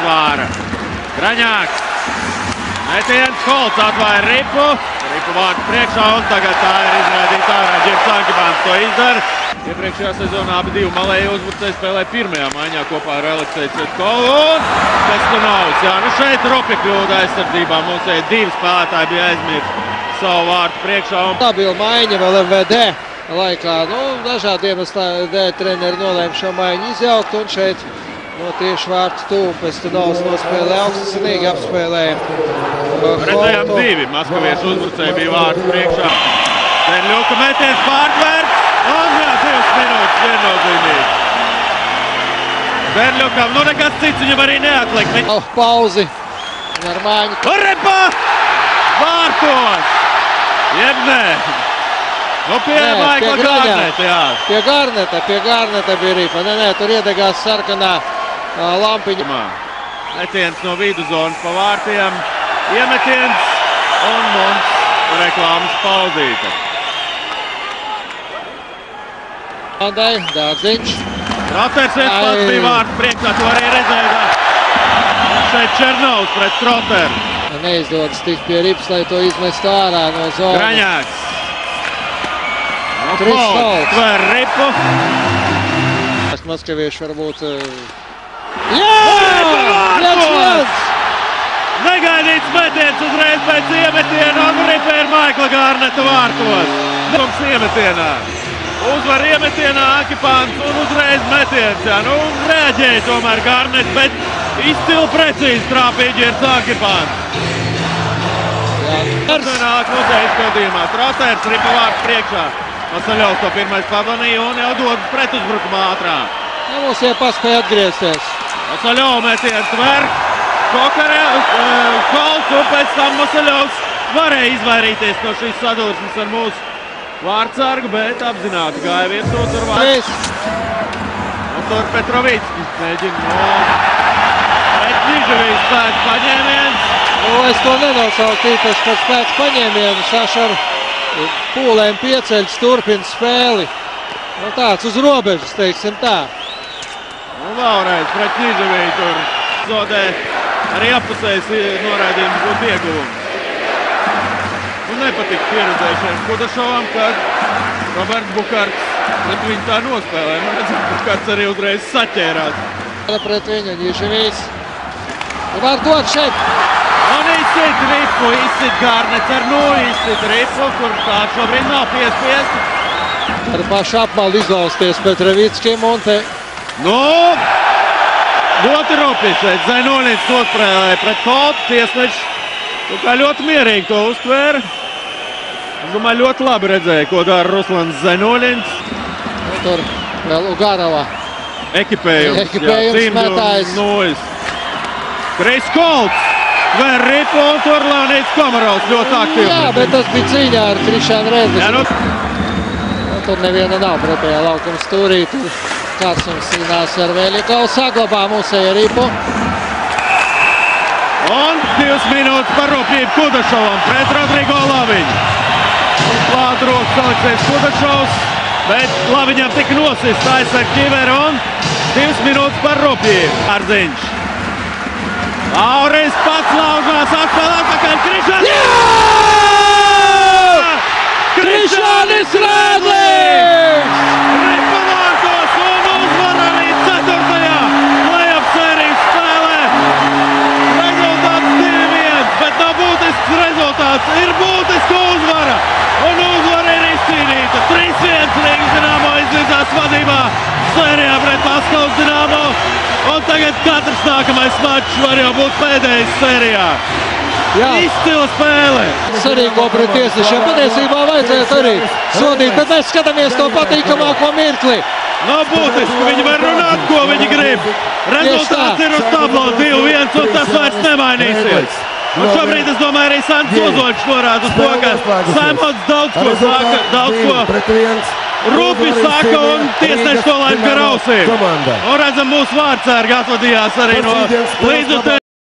svāra. Graņāks. Metiens, Holts atvēra ripu. Ripu vārds priekšā un tagad tā ir izraidīta ārā. Džims Ankibāns to izdara. Iepriekšējā sezonā abi divi malēji uzbrucēji spēlēja pirmajā maiņā kopā ar Aleksēju Cvetkovu un Pestunovs. Jā, nu šeit Ropi kļūda aizsardzībā. Mums divi spēlētāji bija aizmirst savu vārtu priekšā. Stabila maiņa vēl MVD laikā. Nu, dažādiem treneri nolēma šo maiņu izjaukt un šeit tieši vārtu tuvu Pestunovs nospēlē augstasinīgi apspēlēja. Redzējām divi maskaviešu uzbrucēji bija vārtu priekšā. Berļuka metiens pārtvērts. Un jā, 2 minūtes viennozīmīgi. Berļukam, nu nekas cits viņam arī neatliek. Pauzi ar māņu. Repa! Vārtos! Jeb nē. Nu pie Maikla Garneta, jā. Pie Garneta bija ripa. Nē, tur iedegās sarkanā lampiņa. Metiens no viduzonas pa vārtiem. Iemetiens un mums reklāmas pauzīte. Dārziņš. Troters viens pats bija vārtu priekšā, to arī redzēja. Šeit Černovs pret Troteru. Neizdodas tikt pie rips, lai to izmestu ārā no zonas. Graņāks. Holts tver ripu. Maskavieši varbūt... Jā! Negaidīts metiens uzreiz pēc iemetiena un ripa ir Maikla Garneta vārtos. Mums iemetienā. Uzvar iemetienā Ankibāns un uzreiz metiens. Jā, nu reaģēja tomēr Garnets, bet izcili precīzi trāpīja Ģirds Ankibāns. Nāk muzēja izpildījumā. Troters ripa vārds priekšā. Vasaļovs to pirmais pamanīja un jau dodas pretuzbrukumā ātrā. Mums paspēja atgriezties. Vasaļovs metiens tver. Holts un pēc tam Vasaļovs varēja izvairīties no šīs sadursmes ar mūsu vārdsargu, bet apzināti gāja viens otru vārds. Un tur Petrovickis mēģina pret Niževijas spēku paņēmiens. Es to nenosaucu īpaši par spēku paņēmienu. Sašar pūlēm pieceļas turpina spēli. Nu tāds uz robežas, teiksim tā. Un vēlreiz pret Niževiju tur zodē arī apusējis noraidījums būtu ieguvums. Un nepatika pieredzējušiem Kudašovam, kad Roberts Bukarts pret viņu tā nospēlē. Nu, redzam, Bukarts arī uzreiz saķērās. Pret viņu Niževijs. Var dot šeit. Un izsit ripu, izsit Garnets ar izsit ripu, kur tā šobrīd nav piespiesti. Ar pašu apmalu izlausties Petrovickim un te... Nu, ļoti Ropi šeit. Zainolins nospēlēja pret Holtu. Tiesneši kā ļoti mierīgi to uztvēra. Es domāju, ļoti labi redzēja, ko dara Ruslans Zainolins. Tur vēl Ugarova. Ekipējums metājs. Kris Holts tver ripu un tur Leonīds Komarovs ļoti aktīvi. Jā, bet tas bija cīņā ar Krišānu Redzi. Tur neviena nav pretējā laukuma stūrī. Tur kāds mums cīnās ar Vēļikovu. Saglabā mūsēja ripu. Un 2 minūtes par Ropību Kudašovam pret Rodrigo Laviņu. Klāt rokas Aleksējs Kudašovs, bet Laviņam tika nosist aizsarg ķiveri un 2 minūtes par Ropību. Ārziņš. Lauris pats laužās, atspēl atpakaļ Krišānis. Jā! Krišānis Rēdlis! Ripa vārtos un uzvar arī 4. play-off sērijas spēlē. Rezultāts 2-1, bet nav būtisks rezultāts. Ir būtiska uzvara. Un uzvara ir izcīnīta. 3-1 Rīgas Dinamo izvirzās vadībā sērijā pret Maskavas Dinamo. Un tagad katrs nākamais mačs var jau būt pēdējais sērijā. Izcila spēle. Sarīko pret tiesnešiem. Patiesībā vajadzētu arī sodīt, bet mēs skatāmies to patīkamāko mirkli. Nav būtiski, viņi var runāt, ko viņi grib. Rezultāts ir uz tablo 2-1 un tas vairs nemainīsies. Un šobrīd, es domāju, arī Sants Ozoļs norāda uz to, ka Saimons daudz ko saka, daudz ko rupi saka un tiesneši to laid gar ausīm. Un redzam, mūsu vārdsargi atvadījās arī no līdzutē.